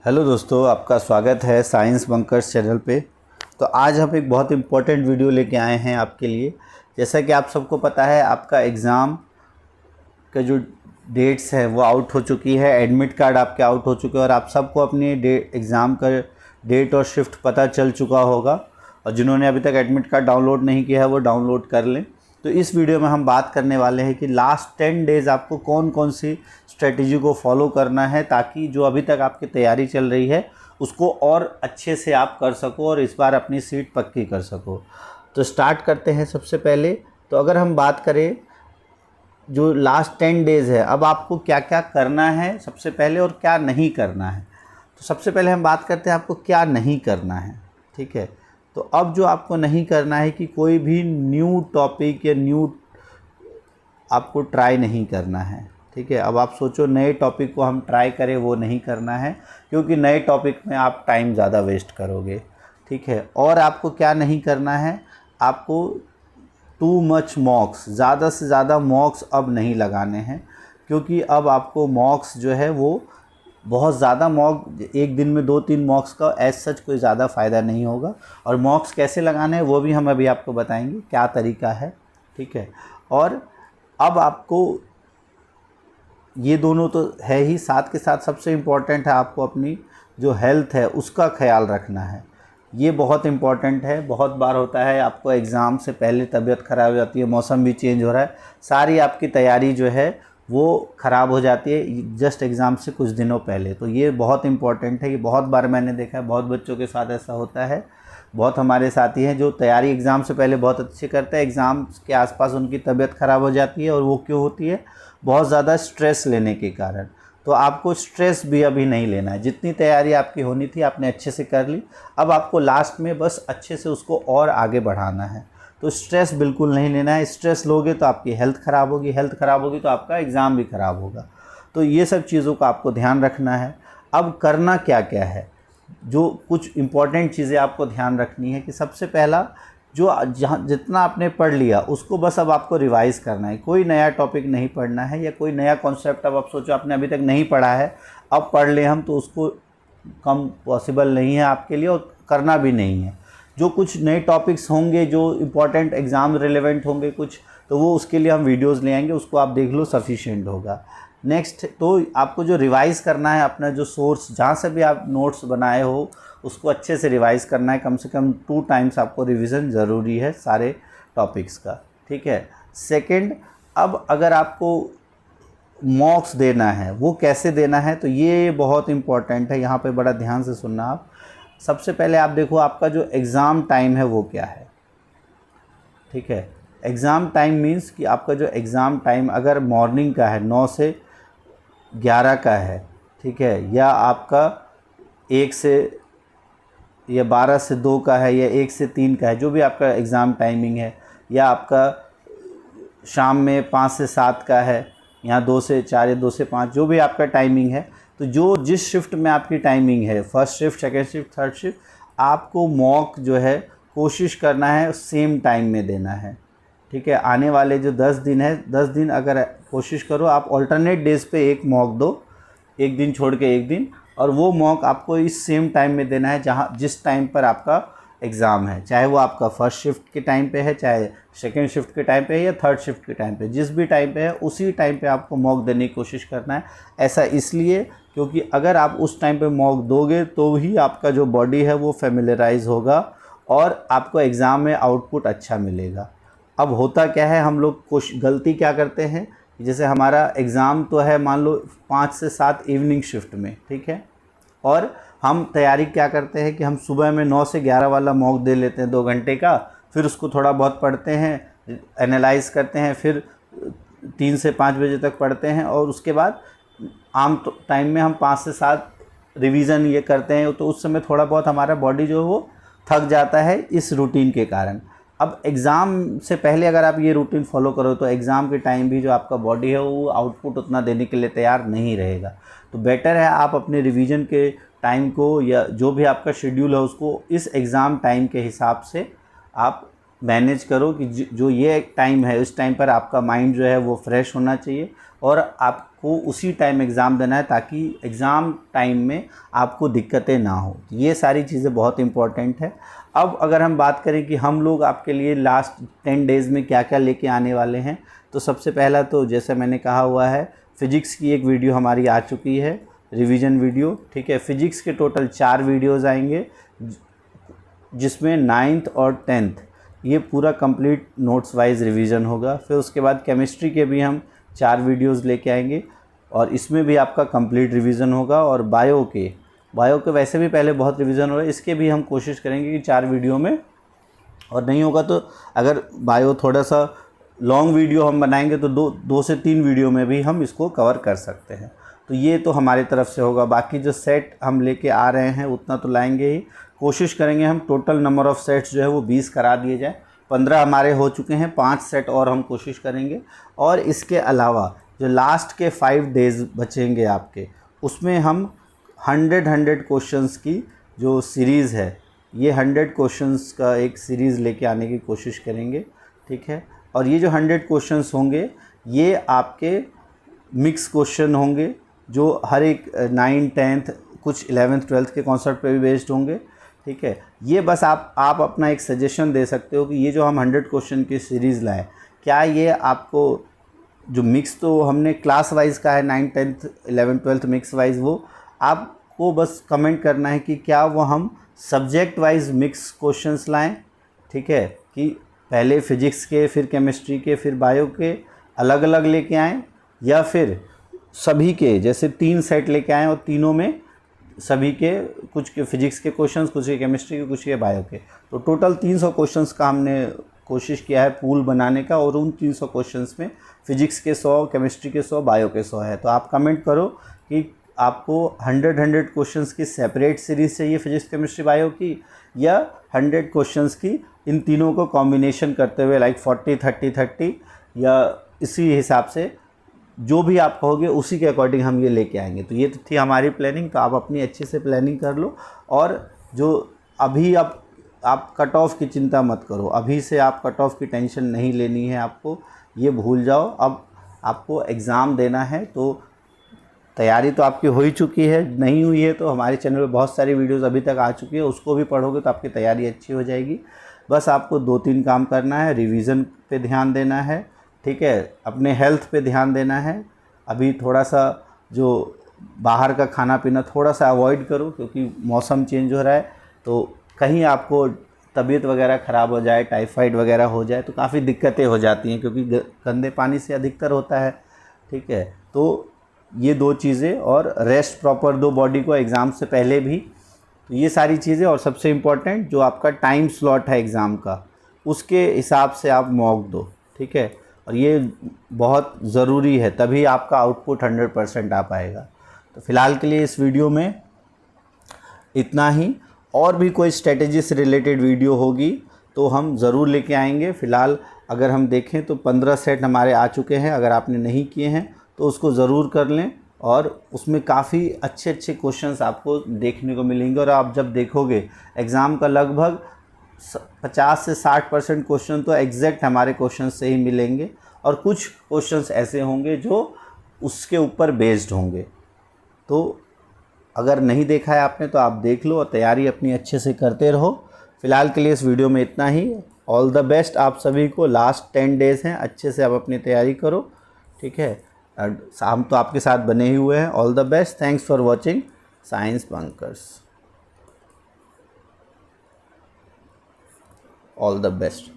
Hello दोस्तों, आपका स्वागत है साइंस बंकर्स चैनल पे। तो आज हम एक बहुत इम्पोर्टेंट वीडियो लेके आए हैं आपके लिए। जैसा कि आप सबको पता है, आपका एग्ज़ाम का जो डेट्स है वो आउट हो चुकी है, एडमिट कार्ड आपके आउट हो चुके हैं और आप सबको अपनी एग्ज़ाम का डेट और शिफ्ट पता चल चुका होगा। और जिन्होंने अभी तक एडमिट कार्ड डाउनलोड नहीं किया है वो डाउनलोड कर लें। तो इस वीडियो में हम बात करने वाले हैं कि लास्ट 10 डेज़ आपको कौन कौन सी स्ट्रेटजी को फॉलो करना है ताकि जो अभी तक आपकी तैयारी चल रही है उसको और अच्छे से आप कर सको और इस बार अपनी सीट पक्की कर सको। तो स्टार्ट करते हैं। सबसे पहले तो अगर हम बात करें जो लास्ट 10 डेज़ है, अब आपको क्या क्या करना है सबसे पहले और क्या नहीं करना है। तो सबसे पहले हम बात करते हैं आपको क्या नहीं करना है। ठीक है, तो अब जो आपको नहीं करना है कि कोई भी न्यू टॉपिक या न्यू आपको ट्राई नहीं करना है। ठीक है, अब आप सोचो नए टॉपिक को हम ट्राई करें, वो नहीं करना है क्योंकि नए टॉपिक में आप टाइम ज़्यादा वेस्ट करोगे। ठीक है, और आपको क्या नहीं करना है, आपको टू मच मॉक्स, ज़्यादा से ज़्यादा मॉक्स अब नहीं लगाने हैं क्योंकि अब आपको मॉक्स जो है वो बहुत ज़्यादा मॉक, एक दिन में 2-3 मॉक्स का एज सच कोई ज़्यादा फ़ायदा नहीं होगा। और मॉक्स कैसे लगाने हैं वो भी हम अभी आपको बताएंगे क्या तरीका है। ठीक है, और अब आपको ये दोनों तो है ही, साथ के साथ सबसे इम्पॉर्टेंट है आपको अपनी जो हेल्थ है उसका ख्याल रखना है। ये बहुत इम्पॉर्टेंट है। बहुत बार होता है आपको एग्ज़ाम से पहले तबीयत ख़राब हो जाती है, मौसम भी चेंज हो रहा है, सारी आपकी तैयारी जो है वो ख़राब हो जाती है जस्ट एग्ज़ाम से कुछ दिनों पहले। तो ये बहुत इम्पॉर्टेंट है। ये बहुत बार मैंने देखा है, बहुत बच्चों के साथ ऐसा होता है। बहुत हमारे साथी हैं जो तैयारी एग्ज़ाम से पहले बहुत अच्छे करते हैं, एग्ज़ाम के आसपास उनकी तबीयत ख़राब हो जाती है। और वो क्यों होती है? बहुत ज़्यादा स्ट्रेस लेने के कारण। तो आपको स्ट्रेस भी अभी नहीं लेना है। जितनी तैयारी आपकी होनी थी आपने अच्छे से कर ली, अब आपको लास्ट में बस अच्छे से उसको और आगे बढ़ाना है। तो स्ट्रेस बिल्कुल नहीं लेना है। स्ट्रेस लोगे तो आपकी हेल्थ ख़राब होगी, हेल्थ ख़राब होगी तो आपका एग्ज़ाम भी ख़राब होगा। तो ये सब चीज़ों का आपको ध्यान रखना है। अब करना क्या क्या है, जो कुछ इम्पॉर्टेंट चीज़ें आपको ध्यान रखनी है कि सबसे पहला, जो जहाँ जितना आपने पढ़ लिया उसको बस अब आपको रिवाइज़ करना है। कोई नया टॉपिक नहीं पढ़ना है या कोई नया कॉन्सेप्ट अब आप सोचो आपने अभी तक नहीं पढ़ा है, अब पढ़ लें हम, तो उसको कम पॉसिबल नहीं है आपके लिए और करना भी नहीं है। जो कुछ नए टॉपिक्स होंगे जो इम्पॉर्टेंट एग्ज़ाम रिलेवेंट होंगे कुछ, तो वो उसके लिए हम वीडियोज़ ले आएंगे, उसको आप देख लो, सफिशिएंट होगा। नेक्स्ट, तो आपको जो रिवाइज़ करना है, अपना जो सोर्स जहाँ से भी आप नोट्स बनाए हो उसको अच्छे से रिवाइज़ करना है। कम से कम 2 टाइम्स आपको रिवीजन ज़रूरी है सारे टॉपिक्स का। ठीक है। सेकंड, अब अगर आपको मॉक्स देना है वो कैसे देना है, तो ये बहुत इम्पॉर्टेंट है। यहाँ पे बड़ा ध्यान से सुनना आप। सबसे पहले आप देखो आपका जो एग्ज़ाम टाइम है वो क्या है। ठीक है, एग्ज़ाम टाइम मीन्स कि आपका जो एग्ज़ाम टाइम अगर मॉर्निंग का है 9 से 11 का है, ठीक है, या आपका 1 से या 12 से 2 का है या 1 से 3 का है, जो भी आपका एग्ज़ाम टाइमिंग है, या आपका शाम में 5 से 7 का है, या 2 से 4 या 2 से 5, जो भी आपका टाइमिंग है, तो जो जिस शिफ्ट में आपकी टाइमिंग है, first shift, second shift, third shift, आपको मॉक जो है कोशिश करना है सेम टाइम में देना है। ठीक है, आने वाले जो 10 दिन है, 10 दिन अगर कोशिश करो आप ऑल्टरनेट डेज़ पे एक मॉक दो, एक दिन छोड़ के एक दिन, और वो मॉक आपको इस सेम टाइम में देना है जहाँ जिस टाइम पर आपका एग्ज़ाम है, चाहे वो आपका फर्स्ट शिफ्ट के टाइम पे है, चाहे सेकेंड शिफ्ट के टाइम पे है, या थर्ड शिफ्ट के टाइम पे, जिस भी टाइम पे है उसी टाइम पे आपको मॉक देने की कोशिश करना है। ऐसा इसलिए क्योंकि अगर आप उस टाइम पे मॉक दोगे तो ही आपका जो बॉडी है वो फेमिलराइज होगा और आपको एग्ज़ाम में आउटपुट अच्छा मिलेगा। अब होता क्या है, हम लोग गलती क्या करते हैं, जैसे हमारा एग्ज़ाम तो है मान लो 5 से 7 इवनिंग शिफ्ट में, ठीक है, और हम तैयारी क्या करते हैं कि हम सुबह में 9 से 11 वाला मॉक दे लेते हैं 2 घंटे का, फिर उसको थोड़ा बहुत पढ़ते हैं, एनालाइज करते हैं, फिर 3 से 5 बजे तक पढ़ते हैं, और उसके बाद आम टाइम में हम 5 से 7 रिवीज़न ये करते हैं। तो उस समय थोड़ा बहुत हमारा बॉडी जो है वो थक जाता है इस रूटीन के कारण। अब एग्ज़ाम से पहले अगर आप ये रूटीन फॉलो करो तो एग्ज़ाम के टाइम भी जो आपका बॉडी है वो आउटपुट उतना देने के लिए तैयार नहीं रहेगा। तो बेटर है आप अपने रिवीजन के टाइम को या जो भी आपका शेड्यूल है उसको इस एग्ज़ाम टाइम के हिसाब से आप मैनेज करो कि जो ये टाइम है उस टाइम पर आपका माइंड जो है वो फ्रेश होना चाहिए और आप आपको उसी टाइम एग्ज़ाम देना है ताकि एग्ज़ाम टाइम में आपको दिक्कतें ना हो। ये सारी चीज़ें बहुत इम्पॉर्टेंट है। अब अगर हम बात करें कि हम लोग आपके लिए लास्ट 10 डेज़ में क्या क्या लेके आने वाले हैं, तो सबसे पहला तो जैसे मैंने कहा हुआ है, फ़िज़िक्स की एक वीडियो हमारी आ चुकी है, रिवीजन वीडियो, ठीक है। फ़िज़िक्स के टोटल 4 वीडियोज़ आएंगे, जिसमें 9th और 10th ये पूरा कंप्लीट नोट्स वाइज रिवीजन होगा। फिर उसके बाद केमिस्ट्री के भी हम 4 वीडियोज़ लेके आएंगे और इसमें भी आपका कंप्लीट रिवीजन होगा। और बायो के वैसे भी पहले बहुत रिवीजन हो रहा है, इसके भी हम कोशिश करेंगे कि 4 वीडियो में, और नहीं होगा तो अगर बायो थोड़ा सा लॉन्ग वीडियो हम बनाएंगे तो 2 से 3 वीडियो में भी हम इसको कवर कर सकते हैं। तो ये तो हमारी तरफ से होगा। बाकी जो सेट हम लेके आ रहे हैं उतना तो लाएंगे ही, कोशिश करेंगे हम टोटल नंबर ऑफ़ सेट्स जो है वो 20 करा दिए जाए। 15 हमारे हो चुके हैं, 5 सेट और हम कोशिश करेंगे। और इसके अलावा जो लास्ट के 5 डेज़ बचेंगे आपके, उसमें हम 100 क्वेश्चंस की जो सीरीज़ है, ये 100 क्वेश्चंस का एक सीरीज़ लेके आने की कोशिश करेंगे, ठीक है। और ये जो 100 क्वेश्चंस होंगे ये आपके मिक्स क्वेश्चन होंगे, जो हर एक 9th 10th कुछ 11th 12th के कॉन्सेप्ट पे भी बेस्ड होंगे, ठीक है। ये बस आप अपना एक सजेशन दे सकते हो कि ये जो हम 100 क्वेश्चन की सीरीज़ लाएँ, क्या ये आपको जो मिक्स तो हमने क्लास वाइज का है 9th 10th 11th 12th mix wise, वो आपको बस कमेंट करना है कि क्या वो हम सब्जेक्ट वाइज मिक्स क्वेश्चंस लाएं, ठीक है, कि पहले फिजिक्स के, फिर केमिस्ट्री के, फिर बायो के अलग अलग लेके आएँ, या फिर सभी के जैसे 3 सेट लेके आएँ और तीनों में सभी के कुछ के फिजिक्स के क्वेश्चंस, कुछ के केमिस्ट्री के, कुछ के बायो के। तो टोटल 300 क्वेश्चंस का हमने कोशिश किया है पूल बनाने का, और उन 300 क्वेश्चंस में फिजिक्स के 100, केमिस्ट्री के 100, बायो के 100 है। तो आप कमेंट करो कि आपको 100 क्वेश्चंस की सेपरेट सीरीज़ चाहिए फिजिक्स, केमिस्ट्री, बायो की, या 100 क्वेश्चंस की इन तीनों को कॉम्बिनेशन करते हुए लाइक 40 30 30, या इसी हिसाब से जो भी आप कहोगे उसी के अकॉर्डिंग हम ये लेके आएंगे। तो ये तो थी हमारी प्लानिंग। तो आप अपनी अच्छे से प्लानिंग कर लो, और जो अभी आप कट ऑफ की चिंता मत करो, अभी से आप कट ऑफ की टेंशन नहीं लेनी है आपको, ये भूल जाओ। अब आपको एग्ज़ाम देना है, तो तैयारी तो आपकी हो ही चुकी है, नहीं हुई है तो हमारे चैनल पे बहुत सारी वीडियोस अभी तक आ चुकी है, उसको भी पढ़ोगे तो आपकी तैयारी अच्छी हो जाएगी। बस आपको 2-3 काम करना है, रिवीजन पे ध्यान देना है, ठीक है, अपने हेल्थ पे ध्यान देना है। अभी थोड़ा सा जो बाहर का खाना पीना थोड़ा सा अवॉइड करो, क्योंकि मौसम चेंज हो रहा है, तो कहीं आपको तबीयत वगैरह ख़राब हो जाए, टाइफाइड वगैरह हो जाए तो काफ़ी दिक्कतें हो जाती हैं, क्योंकि गंदे पानी से अधिकतर होता है, ठीक है। तो ये 2 चीज़ें, और रेस्ट प्रॉपर दो बॉडी को एग्ज़ाम से पहले भी। तो ये सारी चीज़ें, और सबसे इम्पॉर्टेंट जो आपका टाइम स्लॉट है एग्ज़ाम का, उसके हिसाब से आप मॉक दो, ठीक है। और ये बहुत ज़रूरी है, तभी आपका आउटपुट 100% आ पाएगा। तो फ़िलहाल के लिए इस वीडियो में इतना ही। और भी कोई स्ट्रेटजी से रिलेटेड वीडियो होगी तो हम ज़रूर लेके आएंगे। फ़िलहाल अगर हम देखें तो 15 सेट हमारे आ चुके हैं, अगर आपने नहीं किए हैं तो उसको ज़रूर कर लें, और उसमें काफ़ी अच्छे अच्छे क्वेश्चंस आपको देखने को मिलेंगे। और आप जब देखोगे एग्ज़ाम का लगभग 50 से 60% क्वेश्चन तो एग्जैक्ट हमारे क्वेश्चन से ही मिलेंगे, और कुछ क्वेश्चंस ऐसे होंगे जो उसके ऊपर बेस्ड होंगे। तो अगर नहीं देखा है आपने तो आप देख लो, और तैयारी अपनी अच्छे से करते रहो। फ़िलहाल के लिए इस वीडियो में इतना ही। ऑल द बेस्ट आप सभी को। लास्ट 10 डेज़ हैं, अच्छे से आप अपनी तैयारी करो, ठीक है। हम तो आपके साथ बने ही हुए हैं। All the best. Thanks for watching science bunkers. All the best.